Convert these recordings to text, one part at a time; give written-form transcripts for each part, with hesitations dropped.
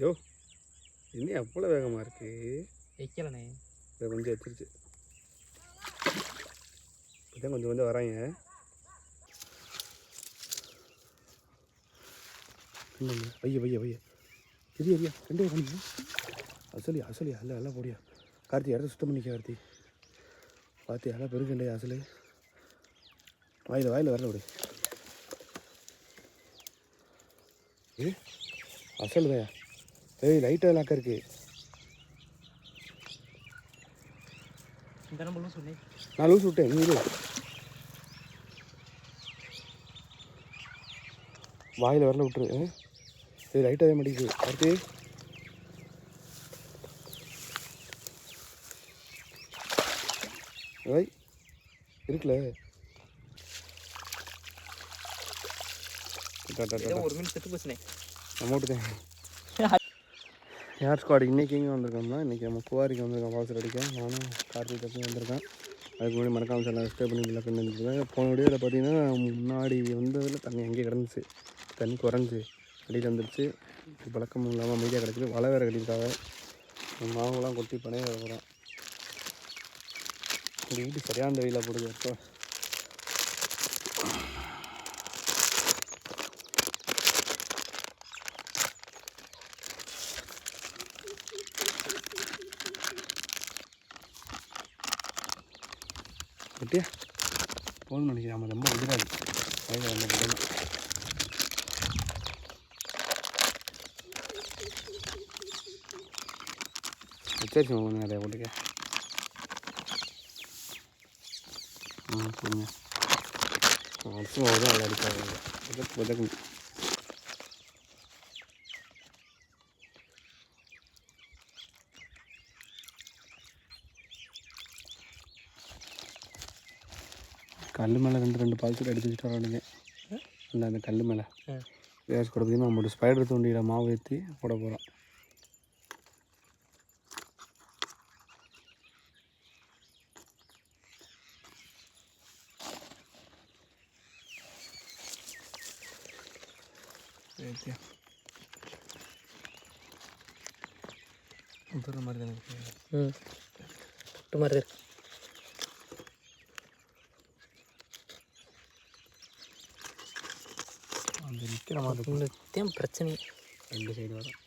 யோ இன்னும் எவ்வளோ வேகமாக இருக்குது. வைக்கலண்ணே. இதை கொஞ்சம் வச்சிருச்சு. இதான் கொஞ்சம் கொஞ்சம் வராங்க. வைய எரியா ரெண்டே பண்ணிங்க. அசலி எல்லாம் போடியா. கார்த்தி இடத்த சுத்தம் பண்ணிக்க. கார்த்தி பார்த்து எல்லாம் பெருக்கண்டே அசலு. வாயில் வரல விடு. அசலுதையா. லைட்டாக லாக்கா இருக்கு. நான் லூஸ் விட்டேன். நீ வாயில் வரல விட்டுரு. லைட்டாக மாட்டேங்குது. கார்த்தி இருக்குல்ல. ஒரு மினிட் செத்து போச்சுனே. அமௌண்ட்டு தான். யார் ஸ்குவாட் இன்றைக்கி எங்கே வந்திருக்கோம்னா, இன்றைக்கி நம்ம குவாரிக்கு வந்திருக்கோம். வாசல் அடிக்க நானும் கார்த்திக் தப்பி வந்திருக்கேன். அதுக்கு முன்னாடி மறக்காமல் சேனல் ஸ்டே பண்ணி கொண்டு வந்துருக்கேன். போன வீடியோவில் பார்த்தீங்கன்னா முன்னாடி வந்ததில் தண்ணி அங்கேயே கிடந்துச்சு. தண்ணி குறைஞ்சி அடியில் வந்துடுச்சு. பழக்கமும் இல்லாமல் அமைதியாக கிடக்குது. வலை வேறு கட்டியிருக்காங்க. மாவுலாம் கொட்டி பனைய வரோம். இந்த வீட்டு சரியான வெயிலாக போடுது. அப்போ கட்டியா போதும் நினைக்கிறேன். நம்ம ரொம்ப வந்துடாது. வயலில் வந்த போது வச்சாச்சு. ஒன்று நிறையா போட்டுக்க. சரிங்க. அடுத்து அவ்வளோ நல்லா அடிக்காது. உதக்கு கல் மேலே ரெண்டு பால்செட் அடிச்சு வச்சுட்டு வரானுங்க. இல்லை அந்த கல் மேலே வேஸ்ட் கூட பார்த்தீங்கன்னா நம்மளோட ஸ்பைடர் தூண்டியில் மாவு ஏற்றி போட போகிறோம். ஏற்றியா தூர மாதிரி தானே மாதிரி இருக்கு. அந்த நிற்கிற மாதிரி பிரச்சனை. ரெண்டு சைடு வரும்.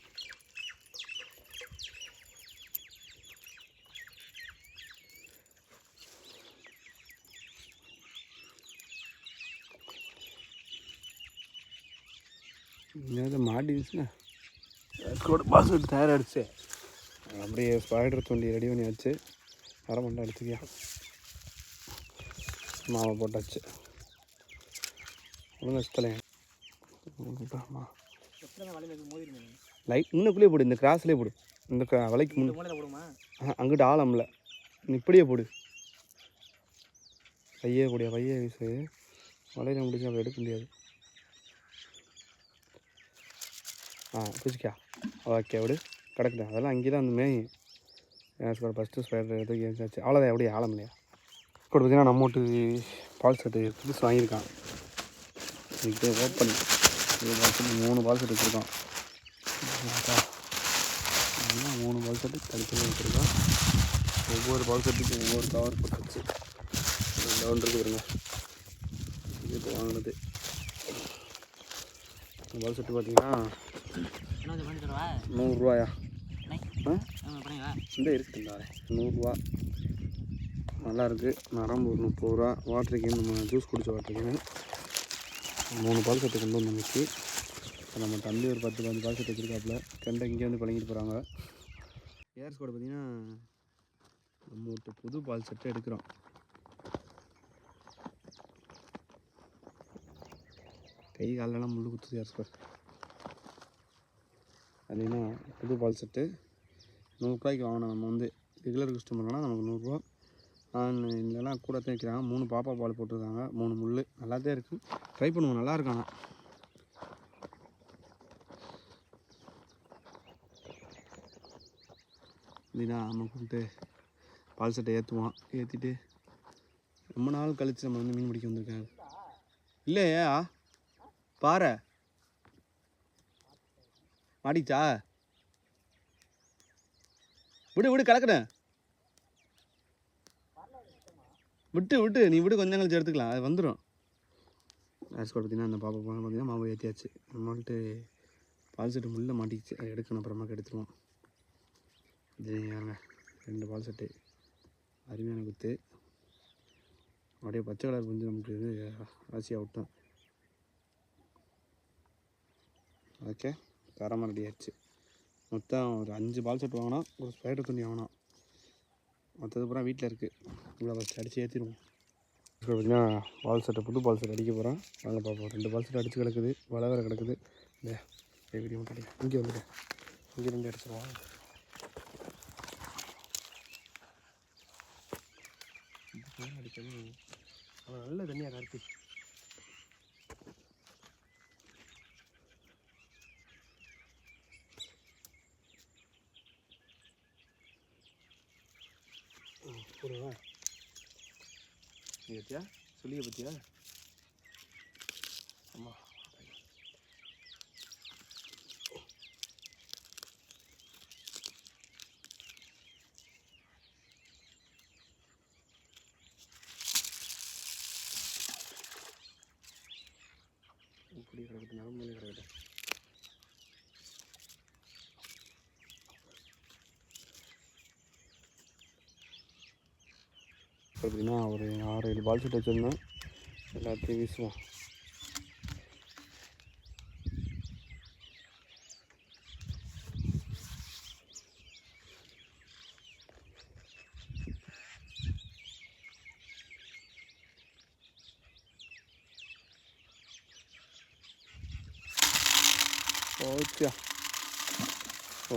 இங்கே மாட்டிடுச்சுண்ணா. கூட பாஸ் விட்டு தயாராகிடுச்சு. அப்படியே ஸ்பைடர் தூண்டி ரெடி பண்ணி வச்சு அரை மண்டை அடிச்சுக்கியா மாவை போட்டாச்சு. ஒழுங்கு வச்சுத்தலையா லைட் இன்னுக்குள்ளேயே போடு. இந்த கிராஸ்லேயே போடு. இந்த வலைக்கு முன்னே அங்கிட்ட ஆழம்ல இப்படியே போடு. பையே போடியா. பையே வீசு. வலையில் முடிச்சு நம்ம எடுக்க முடியாது. பிடிச்சிக்கா. ஓகே விடு கிடக்குது. அதெல்லாம் அங்கே தான் அந்த மேயும் ஃபஸ்ட்டு ஸ்பைடர் எடுத்து ஏச்சாச்சு. அவ்வளோதான். எப்படியே ஆழம் இல்லையா கூட பார்த்தீங்கன்னா நம்ம வீட்டு பால் செட்டு புதுசு வாங்கியிருக்கான். இதுக்கு ஓப்பன் 3 பால் செட்டு வச்சுருக்கோம். 3 பால் செட்டு தனித்தனி வச்சுருக்கோம். ஒவ்வொரு பால் செட்டுக்கும் ஒவ்வொரு கவர் போட்டு வச்சு ரவுண்ட் வருங்க. இது இப்போ வாங்கினது பால் செட்டு பார்த்தீங்கன்னா 100 ரூபாயா. இந்த இருக்குங்களா 100 ரூபா. நல்லாயிருக்கு. நரம்பு ஒரு 30 ரூபா. வாட்டர் கேன் நம்ம ஜூஸ் குடித்த வாட்டர் கேனு 3 பால் செட்டு கொண்டு வந்துச்சு. நம்ம தம்பி ஒரு 10-15 பால் செட்டு வச்சுருக்காப்புல. கெண்டை இங்கே வந்து பழங்கிட்டு போகிறாங்க. ஏர்ஸ் கூட பார்த்திங்கன்னா நம்ம ஒரு புது பால் செட்டு எடுக்கிறோம். கை காலெல்லாம் முள்ளு குத்துது. ஏர்ஸ் கூட அப்படின்னா புது பால் செட்டு 100 ரூபாய்க்கு வாங்கினோம். நம்ம வந்து ரெகுலர் கஸ்டமர்னா நமக்கு 100 ரூபா. இல்லைனா கூட தான் வைக்கிறாங்க. 3 பாப்பா பால் போட்டிருக்காங்க. 3 முள் நல்லா தான் இருக்குது. ட்ரை பண்ணுவோம். நல்லா இருக்காங்க. இதுதான் நம்ம கூப்பிட்டு பால் செட்டை ஏற்றுவோம். ஏற்றிட்டு ரொம்ப நாள் கழித்து நம்ம வந்து மீன் பிடிக்க வந்திருக்காங்க. இல்லையா பாறை மாடிச்சா விடு கலக்கணும். விட்டு நீ கொஞ்சம் கழிச்சு எடுத்துக்கலாம், அது வந்துடும். ஆஸ்கோட் பார்த்தீங்கன்னா அந்த பாப்பா பார்த்தீங்கன்னா மாவு ஏற்றியாச்சு. நம்மள்ட்டு பால் செட்டு முள்ளே மாட்டிக்கிச்சு, அதை எடுக்கணும், அப்புறமா எடுத்துருவோம். இது ஏங்க 2 பால் செட்டு அருமையான குத்து. அப்படியே பச்சை கலர் புரிஞ்சு நமக்கு இது ராசியாக விட்டோம். ஓகே, தரமாக ரெடி ஆயிடுச்சு. மொத்தம் ஒரு 5 பால் செட் வாங்கினோம், ஒரு ஸ்பைடர் துணி வாங்கினோம். மற்றது பூரா வீட்டில் இருக்குது. இவ்வளோ ஃபஸ்ட்டு அடித்து ஏற்றிடுவோம். பார்த்தீங்கன்னா பால் செட்டை புது பால் செட் அடிக்க போகிறோம். வாங்க பார்ப்போம். 2 பால் செட் அடித்து கிடக்குது, வலை வேறு கிடக்குது. இந்த வீடியோ மட்டும் அடிக்க இங்கே வந்துட்டு இங்கே 2 அடிச்சிடுவோம். அடிக்கணும். அவன் நல்ல தண்ணியாக கார்த்தி. போடுவா நீ பற்றியா சொல்லிய பற்றியா? ஆமாம், இப்படி கிடக்கட்டும், நரம்பு கிடக்கட்டும். அப்படின்னா ஒரு 6-7 பால் செட் வச்சுருந்தோம், எல்லாத்தையும் வீசுவோம்.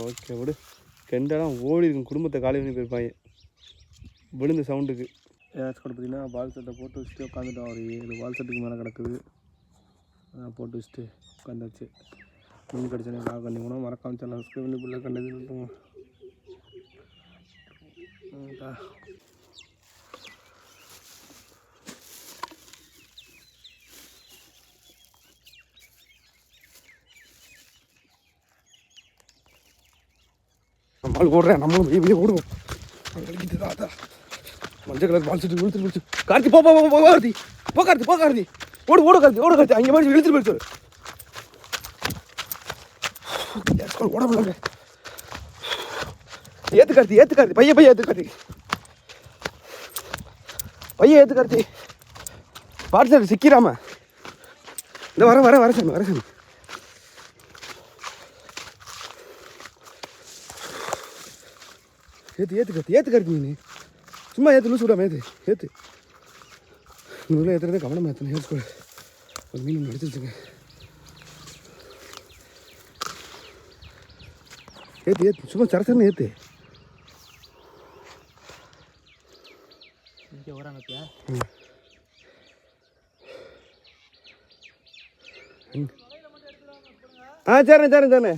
ஓகே விடு. கெண்டெல்லாம் ஓடி இருக்கும், குடும்பத்தை காலி பண்ணி போயிருப்பாங்க விழுந்த சவுண்டுக்கு. ஏதாச்சும் கூட பார்த்தீங்கன்னா பால் செட்டை போட்டு வச்சுட்டு உட்காந்துட்டோம். ஒரு 7 பால் செட்டுக்கு மேலே கிடக்குது. அதான் போட்டு வச்சுட்டு உட்காந்தாச்சு. மீன் கிடச்சனே நான் கண்டிப்பாக மறக்காம சேனல் சப்ஸ்கிரைப் பண்ணி பிள்ளை கண்டது. பால் ஓடுறேன், நம்மளும் வெளியே ஓடுவோம். அதான் மஞ்சள் கலர் பால் செட்டு இழுத்துட்டு போயிடுச்சு. கார்த்தி போ கார்த்தி, போ கார்த்தி, ஓடு கார்த்தி. அங்கே மாதிரி இழுத்துட்டு போயிடுச்சு. ஓட முடியல. ஏத்து கார்த்தி, பையன் ஏத்து கார்த்தி, ஏத்து கார்த்தி. பாட்டு சார் சிக்கிறாம இந்த வர சாமி. ஏத்து கார்த்தி நீ சும்மா ஏற்று லூஸ் விடாம ஏற்று நூறுல ஏற்றுறதே கவனமாக ஏற்றணும். ஏற்று ஒரு மீன் அடிச்சிருச்சுங்க. ஏற்று சும்மா சரசரன்னு ஏற்று. சரிண்ணே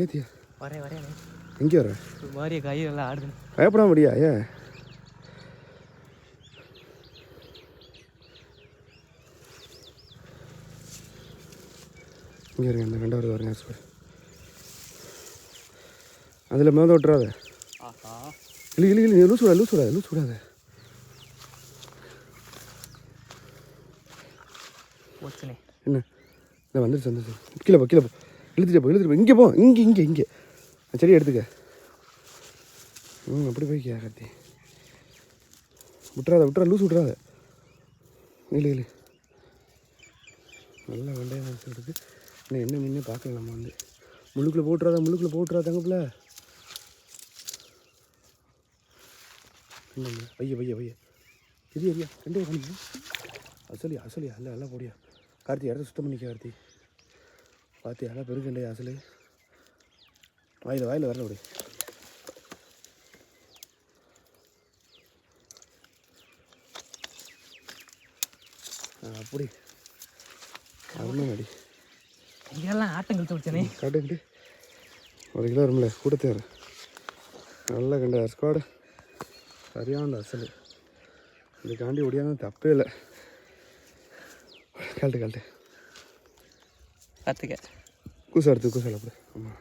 ஏத்தியா வரேன் எங்கே வர மாதிரி கையெல்லாம் ஆடுது. பயப்பட முடியா? ஏன் இங்கே இருங்க, இந்த 2 வருது வருங்க. அதில் மேலே விட்டுறாத. இல்லை லூஸ் விடாத. என்ன இல்லை வந்துருச்சு. கீழே போ இழுத்துட்டு போ. இங்கே போ, இங்கே சரி எடுத்துக்க. அப்படி போய்க்கியா கார்த்தி. விட்டுறாத லூஸ் விட்றாத. இல்லை நல்லா வெண்டையாக எடுத்து இன்னும் என்ன மீனே பார்க்கல. நம்ம வந்து முள்ளுக்குள்ளே போட்டுறாத தங்கப்பில். பைய எரியா 2 காணிங்க. அசலி எல்லாம் போடியா கார்த்தி. இடத்த சுத்தம் பண்ணிக்க கார்த்தி. பார்த்து எல்லாம் பெருக்கண்டே அசலு. வாயில் வரல அப்படி. அப்படி அடி இதெல்லாம் ஆட்டங்கள் தோச்சனே காட்டுக்கிட்டு 1 கிலோ வரும்ல கூட்டத்தேர். நல்லா கண்ட ஸ்குவாடு சரியான அசல். இதுக்காண்டி ஒடியாதான் தப்பே இல்லை. கழட்டு பார்த்துக்க கூசாடு அப்படி. ஆமாம்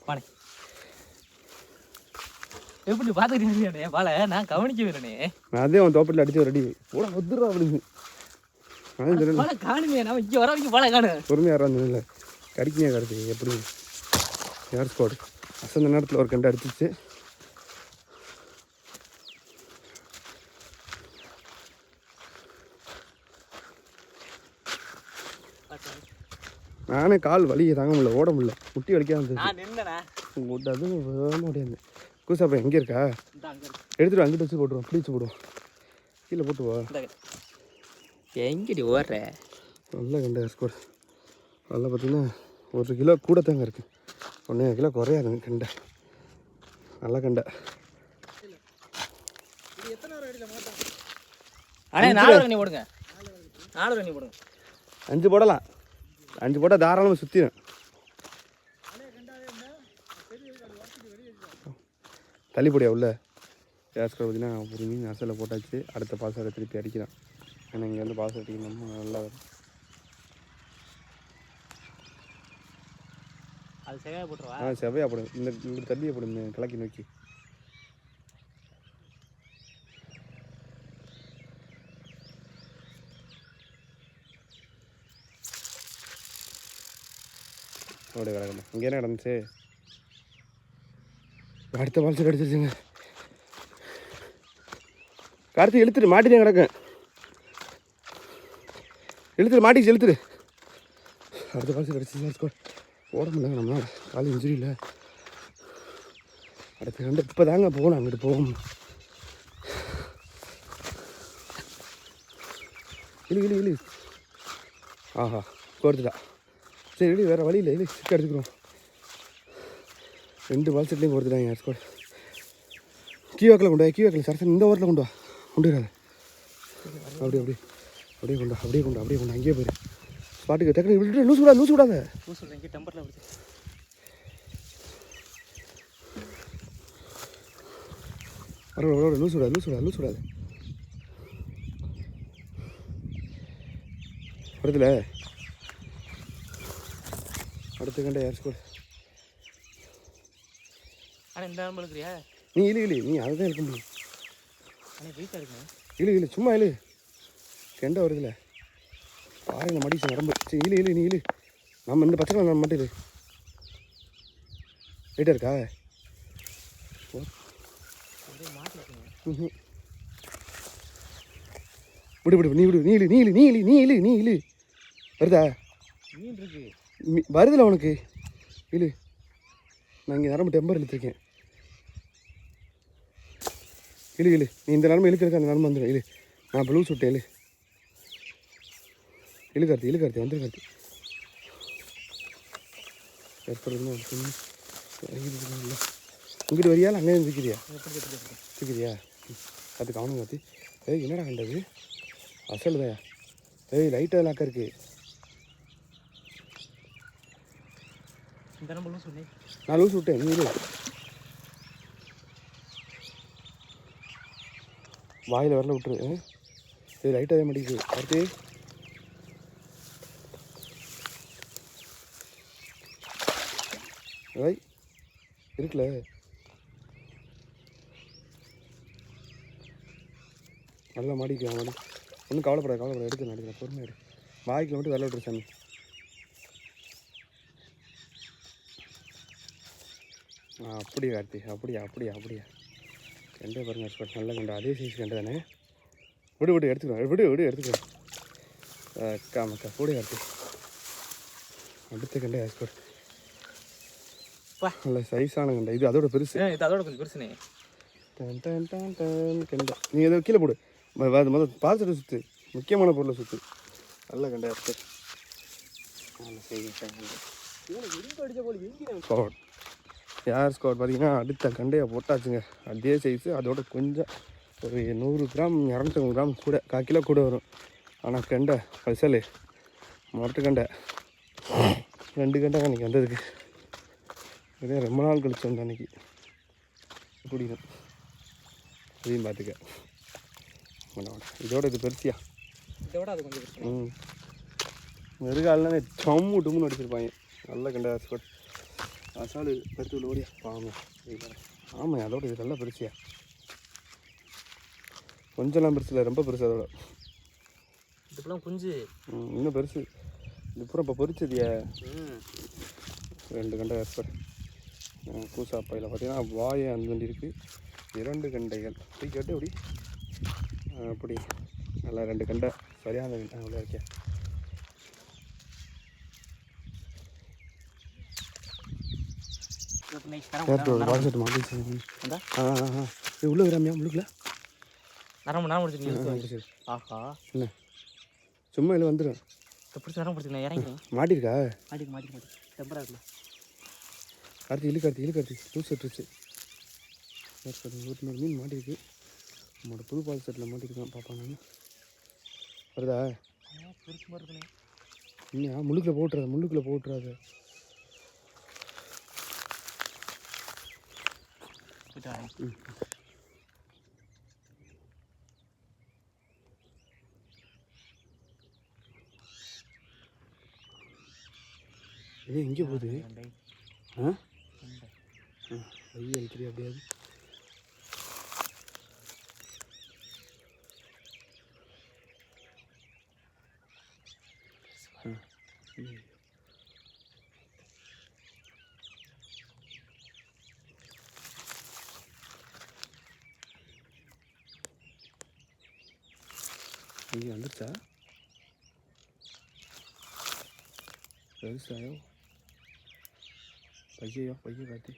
பானை எப்படி பார்த்துக்கிட்டே பாலை நான் கவனிக்கவே இல்லைனே. நான் அதே அவன் தோப்பட்டில் அடிச்சு ரெடி போட வந்துடுறா அப்படின்னு. அதான் தெரியல பாலை காணுமே, நம்ம இங்கே வர வைக்க பாலை காணு. பொறுமையாக யாரும் இல்லை கடிக்கியா கிடச்சி எப்படி ஏர் ஸ்குவாடு அசந்த நேரத்தில் ஒரு கண்டு அடிச்சிச்சு. நானே கால் வலியை தாங்க முடியல, ஓட முடியல, முட்டி வலிக்காக இருந்தது. நான் நின்னேண்ணா. அதுவும் வேக முடியாது. கூசாப்பா எங்கே இருக்கா? எடுத்துகிட்டு அங்கிட்டு வச்சு போட்டுருவோம், அப்படி வச்சு போடுவோம். கீழே போட்டுவா. எங்கடி ஓடுற? நல்ல கண்டை ஸ்கோர். அதில் பார்த்தீங்கன்னா 1 கிலோ கூட தாங்க இருக்குது, 1 கிலோ குறையாது கண்டை. நல்ல கண்டை. அண்ணே 4 ரன்னி போடுங்க, 4 ரன்னி போடுங்க. 5 போடலாம், 5 போட்டால் தாராளமாக சுற்றிடும். தள்ளிப்படியா உள்ள கேஸ்கர் பார்த்தீங்கன்னா ஒரு மீன் அசலில் போட்டாச்சு. அடுத்த பாசரை திருப்பி அடிக்கலாம். ஏன்னா இங்கே வந்து பாசம் அடிக்கணும்னா நல்லா வரும். அது செவையாக போட்டுருவா. செவையாக போடும். இந்த தள்ளியை போடும், இந்த கிழக்கி நோக்கி. அப்படியே கிடக்கணும். இங்கே என்ன கிடந்துச்சு? அடுத்த பால்சர் அடிச்சிருச்சுங்க. கார்த்தி இழுத்துட்டு மாட்டிதான் கிடக்கும். இழுத்துட்டு மாட்டிச்சு, இழுத்துட்டு. அடுத்த பால்சர் அடிச்சிச்சு. ஓட முடியல நம்மளால, கால் இன்ஜுரி இல்லை. அடுத்த கண்டு இப்போ தாங்க போகணும், அங்கிட்டு போகும். இழு. ஆஹா கோர்த்துட்டா. சரி இழு, வேறு வழி இல்லை. சிக்க எடுத்துக்கிறோம். 2 பால் செட்லேயும் கொடுத்துட்டாங்க ஸ்கோர். கீவாக்கில் கொண்டு வா, கீவாக்கில் சரசன் இந்த ஓரத்தில் கொண்டு வா, கொண்டு வராது. அப்படியே கொண்டு அங்கேயே போயிரு. ஸ்பாட்டுக்கு டக்குனு விட்டுட்டு லூஸ் விடாத. இங்கே டெம்பரில் விடுது. வர லூஸ் விடாது. வருதுல அடுத்த கண்டை யார் ஸ்கோர். ஆனால் இந்த நம்பர் இருக்கிறியா? நீ இழு, நீ அதுதான் இருக்க முடியும். ஆனால் வெயிட்டாக இருக்குங்க. இழு சும்மா இழு. கெண்டை வருதுல பாருங்க, மடிச்சு நரம்பு. சரி இழு நீ இழு. நம்ம இந்த பச்சை நம்ம மட்டும் இழு. வெயிட்டாக இருக்கா? விடு நீ இழு. வருதா? மீன் இருக்கு, வருதுல உனக்கு. இழு. நான் இங்கே நரம்பு டெம்பர் இழுத்துருக்கேன். இழு நீ இந்த நரம்பு இழுக்கிறதுக்கு அந்த நரம்பு வந்துடும். இழு. நான் ப்ளூ சுட்டேன். இழு கார்த்தி வந்துரு கார்த்தி. இங்கிட்டு வரியா அங்கே தூக்கிறியா? அது கவனம் கார்த்தி. என்னடா கண்டது? அசலுதா. லைட்டாக லாக்கா இருக்கு. இந்த நம்பர் லூஸ் பண்ணி நான் லூஸ் விட்டேன். நீ வாயில் வரல விட்டுரு. லைட்டாக மாட்டேங்குது அடுத்து. இருக்குல்ல நல்லா மாடிக்கலாம். ஒன்றும் கவலைப்படாது. எடுக்கிறேன் பொறுமையாக எடு. வாய்க்கில் மட்டும் வரல விட்டுரு சாமி. அப்படியா கார்த்தி? அப்படியா கெண்டை பாருங்க ஸ்பாட். நல்ல கண்டை, அதே சைஸ் கண்டை தானே. விடு எடுத்துக்கிறோம். மக்கா போடு கார்த்தி. அடுத்த கண்டை ஸ்பாட். நல்ல சைஸான கண்டை. இது அதோட பெருசு. இது அதோட கொஞ்சம் பெருசுனே. கண்டை நீ ஏதோ கீழே போடு. முதல் பார்த்துட்டு சுற்று, முக்கியமான பொருளை சுற்று. நல்ல கண்டை அடுத்து. ஸ்குவாட் யார் ஸ்குவாட் பார்த்தீங்கன்னா அடுத்த கண்டையை போட்டாச்சுங்க. அதே சைஸு, அதோட கொஞ்சம் ஒரு 100 கிராம் 250 கிராம் கூட, 1/4 கிலோ கூட வரும். ஆனால் கண்டை ஸ்பெஷலு மொரட்டு கண்டை. 2 கண்டை அன்றைக்கி வந்ததுக்கு. இதே ரொம்ப நாள் கழிச்சு வந்தேன் அன்றைக்கி. பிடிக்கும் அதையும் பார்த்துக்க. இதோட இது பெருசியா? இதோட அது கொஞ்சம் பெருசு. நெருகாலமே டம்முன்னு அடிச்சிருப்பாங்க. நல்ல கண்டை ஸ்குவாட். அசாலு பருத்து உள்ள ஓடியா ஆமாம் ஆமாம் அதோட இது நல்லா பெருசியா கொஞ்சம்லாம் பெருசு இல்லை ரொம்ப பெருசு அதோட இதுக்கெல்லாம் குஞ்சு இன்னும் பெருசு இது பூரா இப்போ பொரிச்சதியா 2 கண்டை ஏற்படு பூசாப்பையில் பார்த்தீங்கன்னா வாயை அந்த இருக்குது 2 கண்டைகள் அப்படி கேட்டு அப்படி அப்படி நல்லா 2 கண்டை சரியான அவ்வளோ இருக்கேன் வாட்ஸ்அப் மாட்டிச்சு உள்ள கிராமியா உள்ளுக்குள்ள நரம் முடிச்சு ஆஹா என்ன சும்மா இல்லை வந்துடும் பிடிச்சி நரம் பிடிச்சிக்கணும் இறங்கி மாட்டிருக்கா மாட்டி டெம்பரா இருக்குல்ல கார்த்தி லூஸ் செட்டுருச்சு ஒரு மீன் மாட்டிருக்கு நம்மளோட புது பால் செட்டில் மாட்டிருக்கான் பார்ப்பாங்க வருதா பெருசு மாதிரி இருக்குண்ணே இன்னும் முள்ளுக்குள்ளே போட்டுறாது இது எங்கே போகுது ஐயா அடிக்கிறீ அப்படியாது ஐயா வந்துருச்சா பெருசாயோ பையோ காத்தி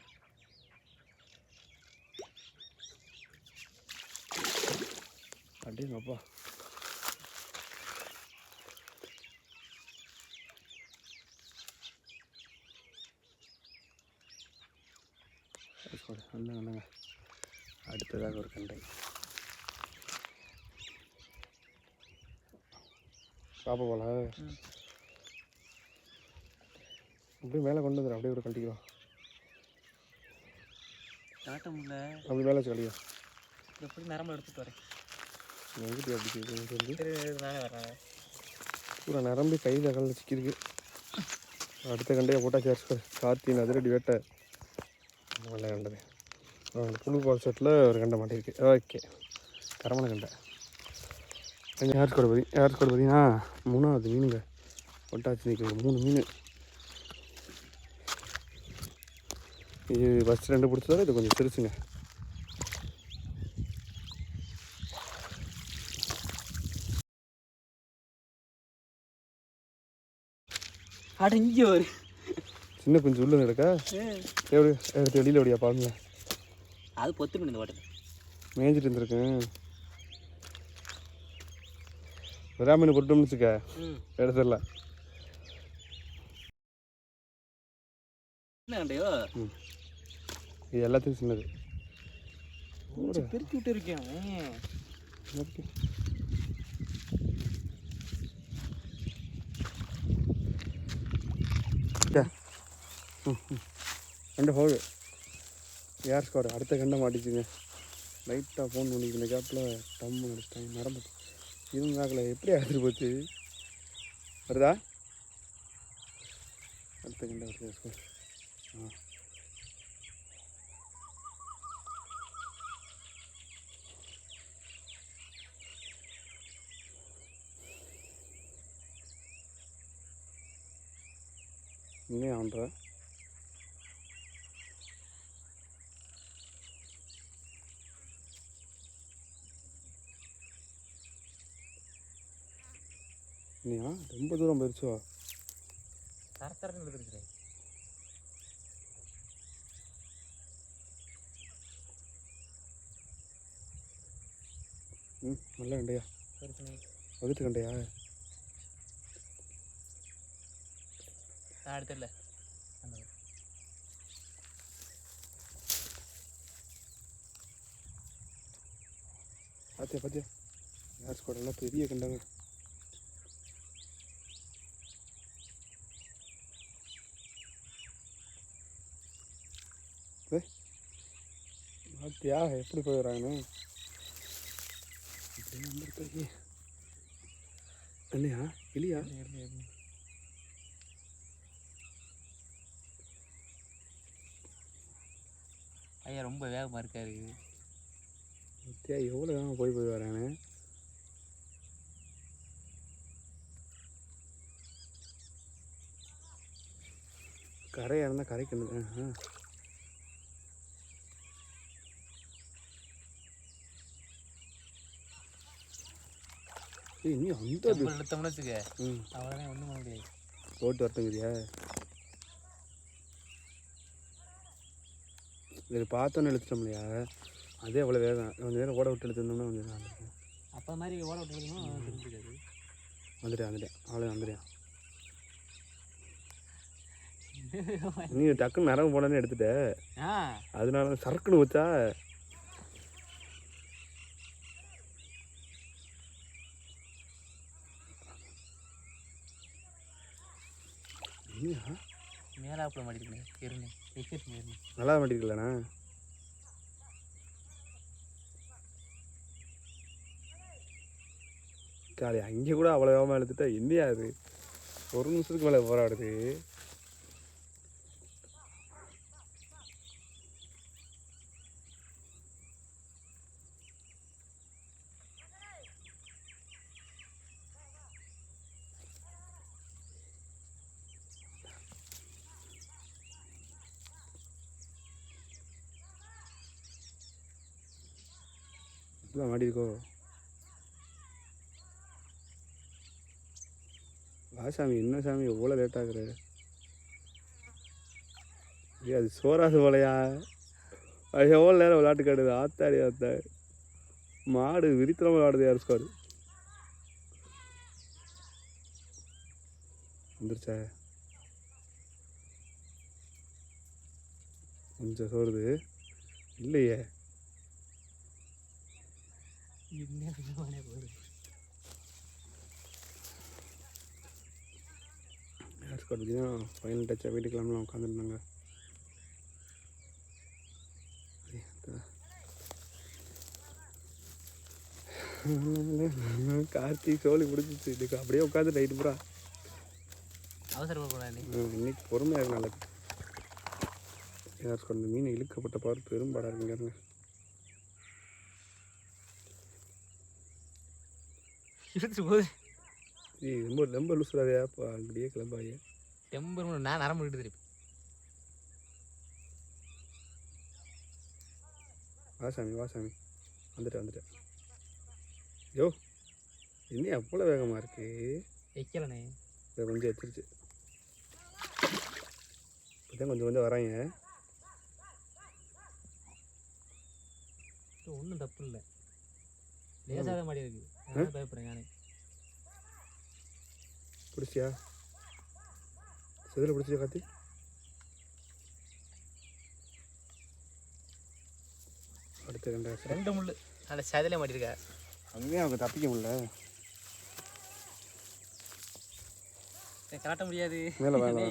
அப்படிங்கப்பா அந்தாங்க அடுத்ததாக ஒரு கண்டை பாப்பா போல அப்படியே மேலே கொண்டு வந்துடும் அப்படியே ஒரு கழட்டிக்கலாம் அப்படி மேலே வச்சு கழிக்கும் எப்படி நரம்பு எடுத்துட்டு வரேன் எங்கிட்ட அப்படி நானே வரேன் பூரா நரம்பு கையில் அகலில் சிக்கிருக்கு அடுத்த கண்டையை போட்டால் சேர்ச்சு கார்த்தின் அதிரடி வேட்டை நல்லா கண்டது புழு பால் செட்டில் ஒரு கண்டை மாட்டிருக்கு ஓகே தரமான கண்டை கொஞ்சம் ஏர் ஸ்குவாட் பார்த்தீங்கன்னா 3வது மீனுங்க பொட்டாச்சு நிற்குது 3 மீன் இது ஃபஸ்ட்டு 2 பிடிச்சதால இது கொஞ்சம் பெருசுங்க அடங்கி ஒரு சின்ன குஞ்சு உள்ள இருக்கா எப்படி எடுத்து வெளியில் அப்படியா பாருங்க அது பொத்து இந்த வாட்டர் மேய்ஞ்சிட்டு இருந்திருக்கேன் விராமீன் போட்டோம்னு வச்சுக்க எடுத்துடலாம் என்ன கண்டையோ இது எல்லாத்தையும் சின்னது பெருக்கி விட்டு இருக்கேன் கண்டை ஹோல் ஏர் ஸ்குவாட் அடுத்த கண்டை மாட்டிச்சுங்க லைட்டாக ஃபோன் பண்ணிக்கிற கேப்பில் டம்மு அடிச்சிட்டாங்க நரம்பு இவங்க காக்கில் எப்படி அடிச்சிட்டு போச்சு வருதா அடுத்த கண்டை வருது இன்னும் ஆண்ற இல்லையா ரொம்ப தூரம் போயிடுச்சோ தரத்தரன்னு எடுத்துருச்சு நல்ல கண்டையா வகுத்து கண்டையா அடுத்துல பார்த்தியா ஏர் ஸ்குவாட் எல்லாம் பெரிய கண்டாங்க பார்த்தியா எப்படி போயிடுறாங்கன்னு இல்லையா இல்லையா பையன் ரொம்ப வேகமாக இருக்காரு. பத்தியா எவ்வளோ வேகமாக போய் வரானே. கரையாக இருந்தால் கரைக்கு நீ அந்த எடுத்தோம்னு வச்சுக்க அவ்வளோதான், ஒன்றும் பண்ண முடியாது. போட்டு வரட்டுங்கிறியா? இது பார்த்தோன்னு இழுத்துட்டோம் இல்லையா, அதே அவ்வளோ வேகம். கொஞ்சம் நேரம் ஓட விட்டு எடுத்துருந்தோம்னா கொஞ்சம் நல்லா இருக்கும். அப்போ மாதிரி ஓட விட்டு எடுக்கணும் தெரிஞ்சுக்காது. வந்துட்டேன் அவ்வளோ வந்துட்டேன். நீ டக்குன்னு நரம்பு போனே எடுத்துட்ட, அதனால சரக்குன்னு வச்சா. மேலாப்பில் மாட்டிருக்கேன் இருங்க, நல்லா மாட்டிருக்கலண்ணா. காலி அங்கே கூட அவ்வளோ வேகமாக எடுத்துட்டா என்னையா அது? ஒரு நிமிஷத்துக்கு மேலே போராடுது. மாட்டிருக்கோ வா சாமி. என்ன சாமி எவ்வளோ லேட் ஆகுற? அது சோறாது போலையா? அது எவ்வளோ நேரம் விளையாட்டு காடுது. ஆத்தாடி ஆத்தா, மாடு விரித்திரமா விளையாடுது. யார் ஸ்கோர் வந்துருச்சா? கொஞ்சம் சோறுது இல்லையே. பார்த்தீங்கன்னா ஃபைனல் டச்சாக வீட்டுக்கு கிளம்பலாம் உட்காந்துருந்தாங்க. கார்த்திக் சோழி முடிஞ்சிச்சு. இதுக்கு அப்படியே உட்காந்து ரைட்டு பூரா அவசரப்படக்கூடாது. இன்னைக்கு பொறுமையாக இருக்கு. நாளைக்கு யாருக்கு அந்த மீன் இழுக்கப்பட்ட பார் பெரும்பாடாக இருக்குங்க. ரொம்ப ரொம்ப லூசுறாதையாப்பா. அப்படியே கிளம்பாயே டெம்பர் நான் நரம்பு விட்டு திருப்பி. வாசாமி வந்துட்டேன். யோ இன்னும் அவ்வளோ வேகமாக இருக்கு. வைக்கலண்ணே, கொஞ்சம் எத்திரிச்சு இப்போதான் கொஞ்சம் வராங்க. ஒன்றும் தப்பு இல்லை, லேசாக மாடி இருக்கு. பயப்படுறேன் நானே. பிடிச்சியா? செதில் பிடிச்சியா காத்தி? அடுத்த ரெண்டு முள்ளு அந்த செதிலே மாட்டிருக்கா. அங்கேயும் அவங்க தப்பிக்க முடியல. காட்ட முடியாது. மேலே வேலை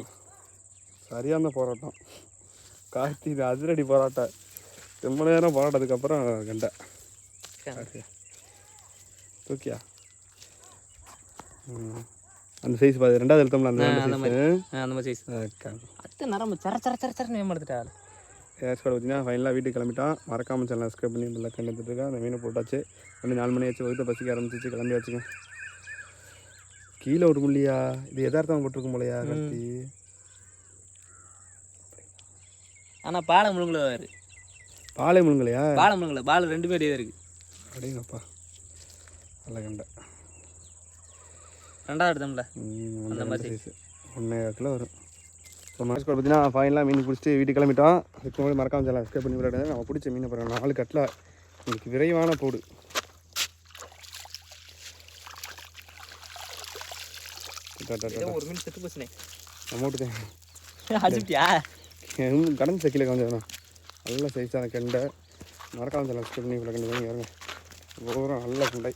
சரியான போராட்டம். கார்த்தி அதிரடி போராட்டம். ரொம்ப நேரம் போராட்டத்துக்கப்புறம் கண்டை தூக்கியா. அந்த சைஸ் பாது ரெண்டாவது எழுத்தோம்ல அந்த மாதிரி சைஸ். அத்தை நரம்பு சர சர சர சரன்னு ஏமாடுத்துட்டா. ஏர்ஸ்கோட பார்த்தீங்கன்னா ஃபைனலாக வீட்டுக்கு கிளம்பிட்டான். மறக்காமல் சேனல் சப்ஸ்கிரைப் பண்ணி நல்லா கண்டுட்டுருக்கேன். அந்த மீனை போட்டாச்சு. வந்து 4 மணி ஆச்சு. வகுத்த பசிக்க ஆரம்பிச்சிச்சு. கிளம்பி வச்சுங்க. கீழே ஒரு முள்ளியா? இது எதார்த்தம் போட்டிருக்கும் போலையா கத்தி? ஆனால் பாலை முழுங்கல. பாலை முழுங்கலையா? பாலை முழுங்கல, பால் 2 பேர் இருக்குது. அப்படிங்கப்பா நல்ல கண்டை. ரெண்டாவது எடுத்தோம்ல அந்த மாதிரி 1.5 கிலோ வரும். ஸோ மேட்ச் கூட பார்த்தீங்கன்னா ஃபைனலாக மீன் பிடிச்சிட்டு வீட்டுக்கு கிளம்பிட்டோம். அதுக்கு முன்னாடி மறக்காம சேனல் சப்ஸ்கிரைப் பண்ணி விளையாடுங்க. நம்ம பிடிச்ச மீனை பாருங்கள். 4 கட்டில் உங்களுக்கு விரைவான போடு. ஒரு மீன் செத்து போச்சுனே. அமௌண்ட்டு அடிச்சிட்டியா? கடந்து சக்கில கொஞ்சம் நல்ல சைஸான கெண்டை. மறக்காம சேனல் சப்ஸ்கிரைப் பண்ணி விளையாடுங்க. வருங்க நல்ல கண்டை.